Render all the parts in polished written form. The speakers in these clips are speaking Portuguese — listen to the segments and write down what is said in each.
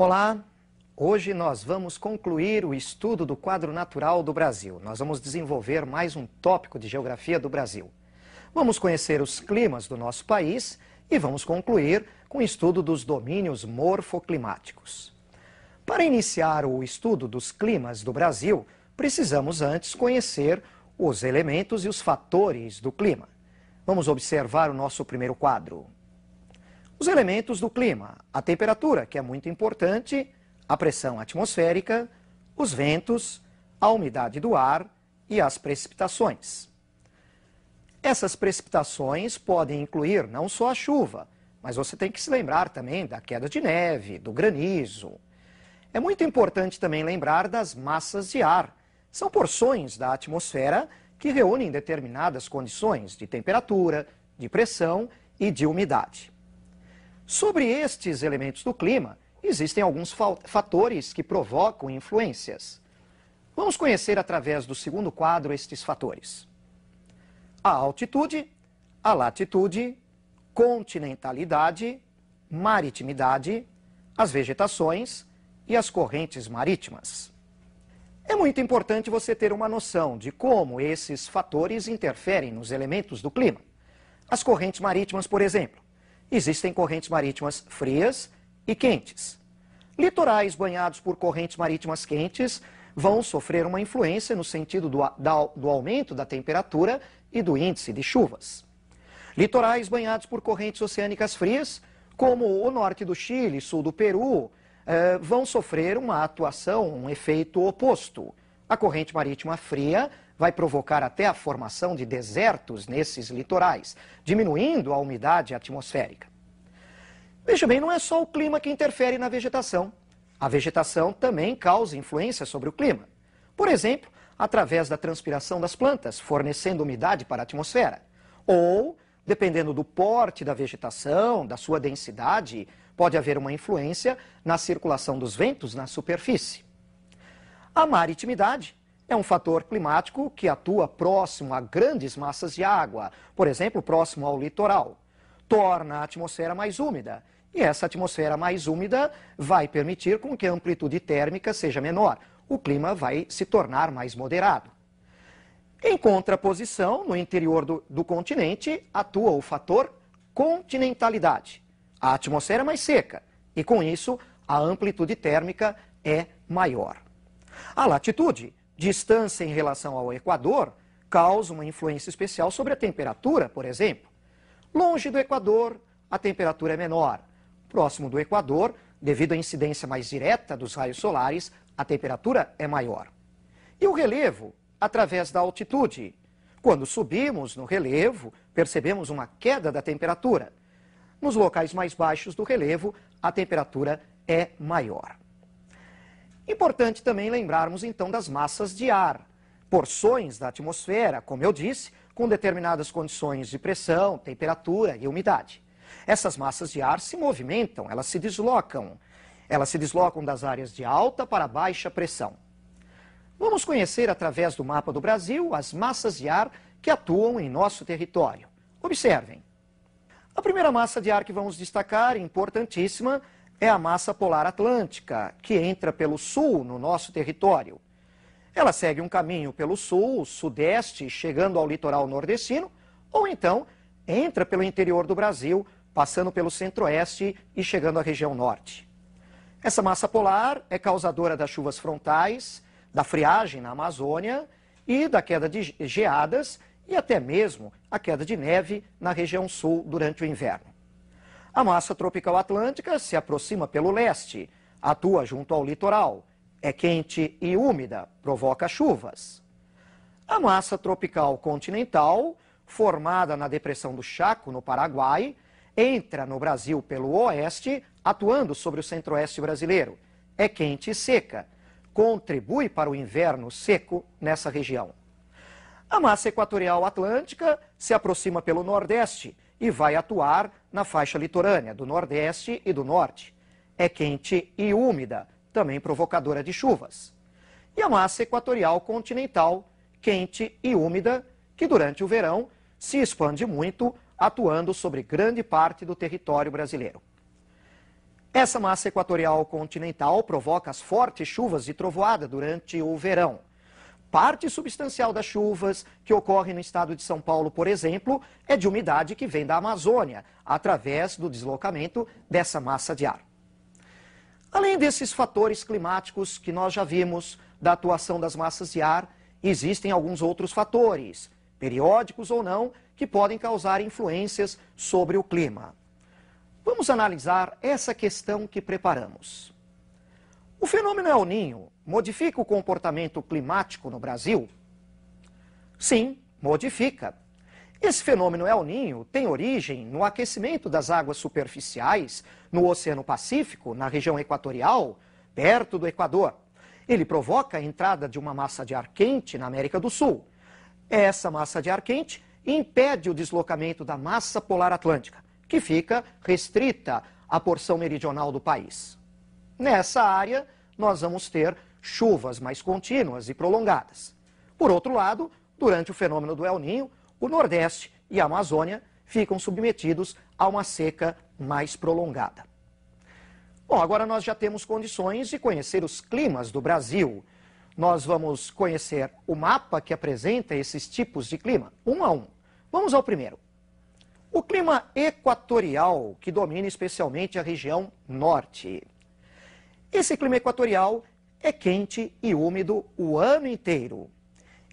Olá! Hoje nós vamos concluir o estudo do quadro natural do Brasil. Nós vamos desenvolver mais um tópico de geografia do Brasil. Vamos conhecer os climas do nosso país e vamos concluir com o estudo dos domínios morfoclimáticos. Para iniciar o estudo dos climas do Brasil, precisamos antes conhecer os elementos e os fatores do clima. Vamos observar o nosso primeiro quadro. Os elementos do clima: a temperatura, que é muito importante, a pressão atmosférica, os ventos, a umidade do ar e as precipitações. Essas precipitações podem incluir não só a chuva, mas você tem que se lembrar também da queda de neve, do granizo. É muito importante também lembrar das massas de ar. São porções da atmosfera que reúnem determinadas condições de temperatura, de pressão e de umidade. Sobre estes elementos do clima, existem alguns fatores que provocam influências. Vamos conhecer através do segundo quadro estes fatores: a altitude, a latitude, continentalidade, maritimidade, as vegetações e as correntes marítimas. É muito importante você ter uma noção de como esses fatores interferem nos elementos do clima. As correntes marítimas, por exemplo. Existem correntes marítimas frias e quentes. Litorais banhados por correntes marítimas quentes vão sofrer uma influência no sentido do aumento da temperatura e do índice de chuvas. Litorais banhados por correntes oceânicas frias, como o norte do Chile, sul do Peru, vão sofrer uma atuação, um efeito oposto. A corrente marítima fria vai provocar até a formação de desertos nesses litorais, diminuindo a umidade atmosférica. Veja bem, não é só o clima que interfere na vegetação. A vegetação também causa influência sobre o clima. Por exemplo, através da transpiração das plantas, fornecendo umidade para a atmosfera. Ou, dependendo do porte da vegetação, da sua densidade, pode haver uma influência na circulação dos ventos na superfície. A maritimidade é um fator climático que atua próximo a grandes massas de água, por exemplo, próximo ao litoral. Torna a atmosfera mais úmida, e essa atmosfera mais úmida vai permitir com que a amplitude térmica seja menor. O clima vai se tornar mais moderado. Em contraposição, no interior do continente, atua o fator continentalidade. A atmosfera é mais seca, e com isso, a amplitude térmica é maior. A latitude, distância em relação ao Equador, causa uma influência especial sobre a temperatura, por exemplo. Longe do Equador, a temperatura é menor. Próximo do Equador, devido à incidência mais direta dos raios solares, a temperatura é maior. E o relevo, através da altitude. Quando subimos no relevo, percebemos uma queda da temperatura. Nos locais mais baixos do relevo, a temperatura é maior. Importante também lembrarmos então das massas de ar, porções da atmosfera, como eu disse, com determinadas condições de pressão, temperatura e umidade. Essas massas de ar se movimentam, elas se deslocam. Elas se deslocam das áreas de alta para baixa pressão. Vamos conhecer através do mapa do Brasil as massas de ar que atuam em nosso território. Observem. A primeira massa de ar que vamos destacar, importantíssima, é a massa polar atlântica, que entra pelo sul no nosso território. Ela segue um caminho pelo sul, sudeste, chegando ao litoral nordestino, ou então entra pelo interior do Brasil, passando pelo centro-oeste e chegando à região norte. Essa massa polar é causadora das chuvas frontais, da friagem na Amazônia e da queda de geadas e até mesmo a queda de neve na região sul durante o inverno. A massa tropical atlântica se aproxima pelo leste, atua junto ao litoral, é quente e úmida, provoca chuvas. A massa tropical continental, formada na depressão do Chaco, no Paraguai, entra no Brasil pelo oeste, atuando sobre o centro-oeste brasileiro. É quente e seca, contribui para o inverno seco nessa região. A massa equatorial atlântica se aproxima pelo nordeste e vai atuar na faixa litorânea do nordeste e do norte. É quente e úmida, também provocadora de chuvas. E a massa equatorial continental, quente e úmida, que durante o verão se expande muito, atuando sobre grande parte do território brasileiro. Essa massa equatorial continental provoca as fortes chuvas de trovoada durante o verão. Parte substancial das chuvas que ocorrem no estado de São Paulo, por exemplo, é de umidade que vem da Amazônia, através do deslocamento dessa massa de ar. Além desses fatores climáticos que nós já vimos da atuação das massas de ar, existem alguns outros fatores, periódicos ou não, que podem causar influências sobre o clima. Vamos analisar essa questão que preparamos. O fenômeno El Niño modifica o comportamento climático no Brasil? Sim, modifica. Esse fenômeno El Niño tem origem no aquecimento das águas superficiais no Oceano Pacífico, na região equatorial, perto do Equador. Ele provoca a entrada de uma massa de ar quente na América do Sul. Essa massa de ar quente impede o deslocamento da massa polar atlântica, que fica restrita à porção meridional do país. Nessa área, nós vamos ter chuvas mais contínuas e prolongadas. Por outro lado, durante o fenômeno do El Niño, o Nordeste e a Amazônia ficam submetidos a uma seca mais prolongada. Bom, agora nós já temos condições de conhecer os climas do Brasil. Nós vamos conhecer o mapa que apresenta esses tipos de clima, um a um. Vamos ao primeiro. O clima equatorial, que domina especialmente a região norte. Esse clima equatorial é quente e úmido o ano inteiro.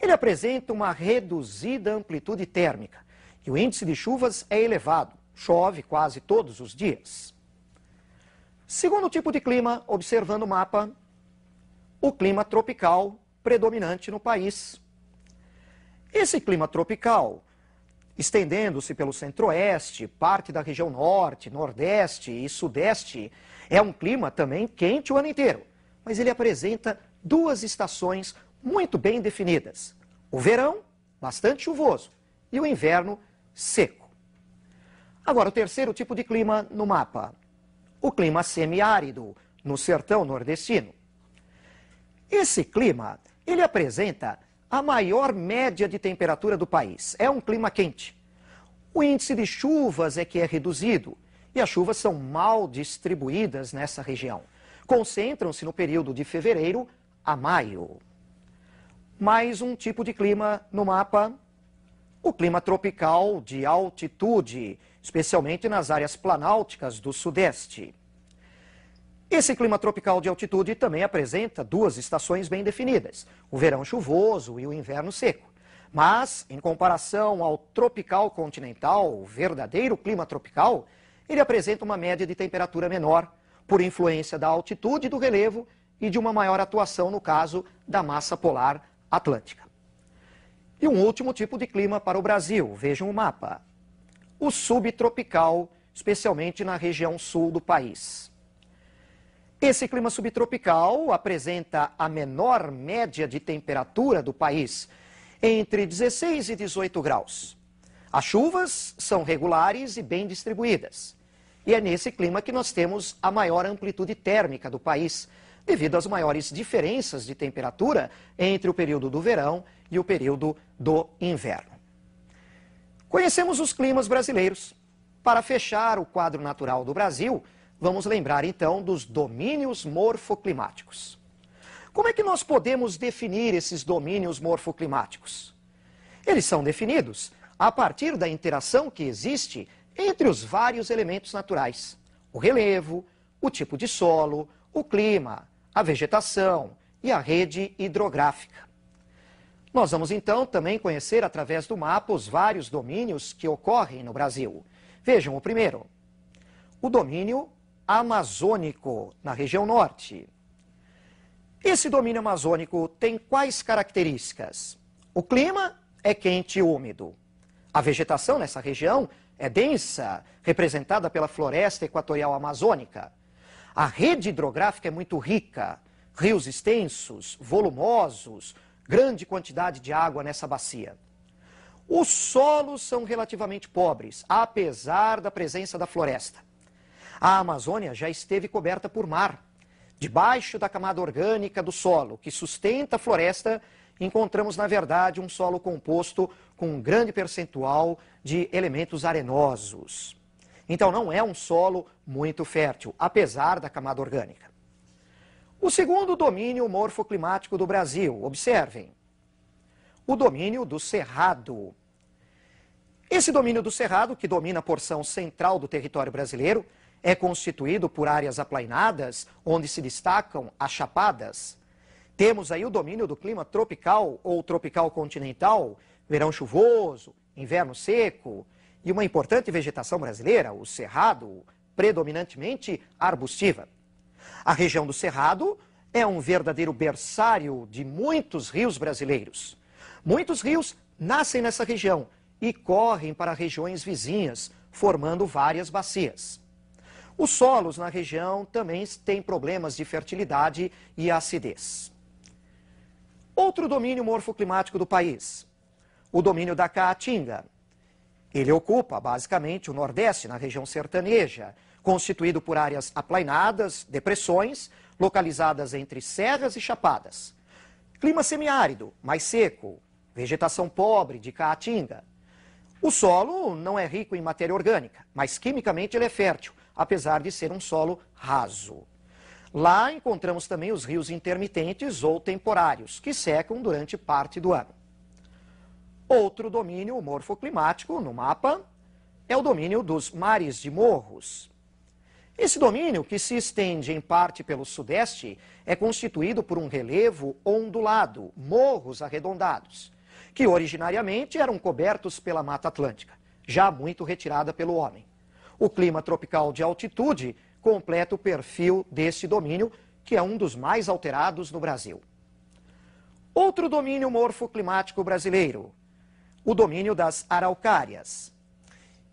Ele apresenta uma reduzida amplitude térmica e o índice de chuvas é elevado, chove quase todos os dias. Segundo tipo de clima, observando o mapa, o clima tropical predominante no país. Esse clima tropical, estendendo-se pelo centro-oeste, parte da região norte, nordeste e sudeste, é um clima também quente o ano inteiro, mas ele apresenta duas estações muito bem definidas. O verão, bastante chuvoso, e o inverno, seco. Agora, o terceiro tipo de clima no mapa, o clima semiárido, no sertão nordestino. Esse clima, ele apresenta a maior média de temperatura do país. É um clima quente. O índice de chuvas é que é reduzido e as chuvas são mal distribuídas nessa região. Concentram-se no período de fevereiro a maio. Mais um tipo de clima no mapa, o clima tropical de altitude, especialmente nas áreas planálticas do sudeste. Esse clima tropical de altitude também apresenta duas estações bem definidas, o verão chuvoso e o inverno seco. Mas, em comparação ao tropical continental, o verdadeiro clima tropical, ele apresenta uma média de temperatura menor, por influência da altitude do relevo e de uma maior atuação, no caso, da massa polar atlântica. E um último tipo de clima para o Brasil, vejam o mapa. O subtropical, especialmente na região sul do país. Esse clima subtropical apresenta a menor média de temperatura do país, entre 16 e 18 graus. As chuvas são regulares e bem distribuídas. E é nesse clima que nós temos a maior amplitude térmica do país, devido às maiores diferenças de temperatura entre o período do verão e o período do inverno. Conhecemos os climas brasileiros. Para fechar o quadro natural do Brasil, vamos lembrar então dos domínios morfoclimáticos. Como é que nós podemos definir esses domínios morfoclimáticos? Eles são definidos a partir da interação que existe entre os vários elementos naturais. O relevo, o tipo de solo, o clima, a vegetação e a rede hidrográfica. Nós vamos então também conhecer através do mapa os vários domínios que ocorrem no Brasil. Vejam o primeiro, o domínio amazônico, na região norte. Esse domínio amazônico tem quais características? O clima é quente e úmido. A vegetação nessa região é densa, representada pela floresta equatorial amazônica. A rede hidrográfica é muito rica, rios extensos, volumosos, grande quantidade de água nessa bacia. Os solos são relativamente pobres, apesar da presença da floresta. A Amazônia já esteve coberta por mar. Debaixo da camada orgânica do solo, que sustenta a floresta, encontramos, na verdade, um solo composto com um grande percentual de elementos arenosos. Então não é um solo muito fértil, apesar da camada orgânica. O segundo domínio morfoclimático do Brasil, observem, o domínio do Cerrado. Esse domínio do Cerrado, que domina a porção central do território brasileiro, é constituído por áreas aplainadas, onde se destacam as chapadas. Temos aí o domínio do clima tropical ou tropical continental, verão chuvoso, inverno seco, e uma importante vegetação brasileira, o Cerrado, predominantemente arbustiva. A região do Cerrado é um verdadeiro berçário de muitos rios brasileiros. Muitos rios nascem nessa região e correm para regiões vizinhas, formando várias bacias. Os solos na região também têm problemas de fertilidade e acidez. Outro domínio morfoclimático do país, o domínio da Caatinga. Ele ocupa basicamente o Nordeste, na região sertaneja, constituído por áreas aplainadas, depressões, localizadas entre serras e chapadas. Clima semiárido, mais seco, vegetação pobre de Caatinga. O solo não é rico em matéria orgânica, mas quimicamente ele é fértil, apesar de ser um solo raso. Lá encontramos também os rios intermitentes ou temporários, que secam durante parte do ano. Outro domínio morfoclimático no mapa é o domínio dos mares de morros. Esse domínio, que se estende em parte pelo sudeste, é constituído por um relevo ondulado, morros arredondados, que originariamente eram cobertos pela Mata Atlântica, já muito retirada pelo homem. O clima tropical de altitude completa o perfil deste domínio, que é um dos mais alterados no Brasil. Outro domínio morfoclimático brasileiro, o domínio das araucárias.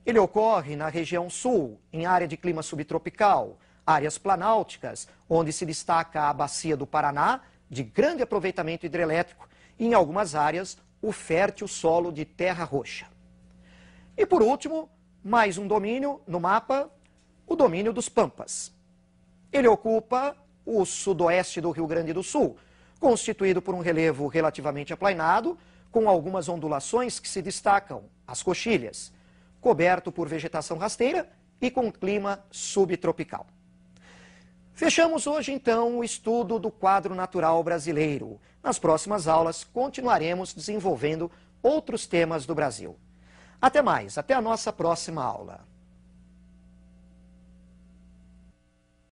Ele ocorre na região sul, em área de clima subtropical, áreas planálticas, onde se destaca a bacia do Paraná, de grande aproveitamento hidrelétrico, e em algumas áreas o fértil solo de terra roxa. E por último, mais um domínio no mapa, o domínio dos Pampas. Ele ocupa o sudoeste do Rio Grande do Sul, constituído por um relevo relativamente aplainado, com algumas ondulações que se destacam, as coxilhas, coberto por vegetação rasteira e com clima subtropical. Fechamos hoje, então, o estudo do quadro natural brasileiro. Nas próximas aulas, continuaremos desenvolvendo outros temas do Brasil. Até mais, até a nossa próxima aula.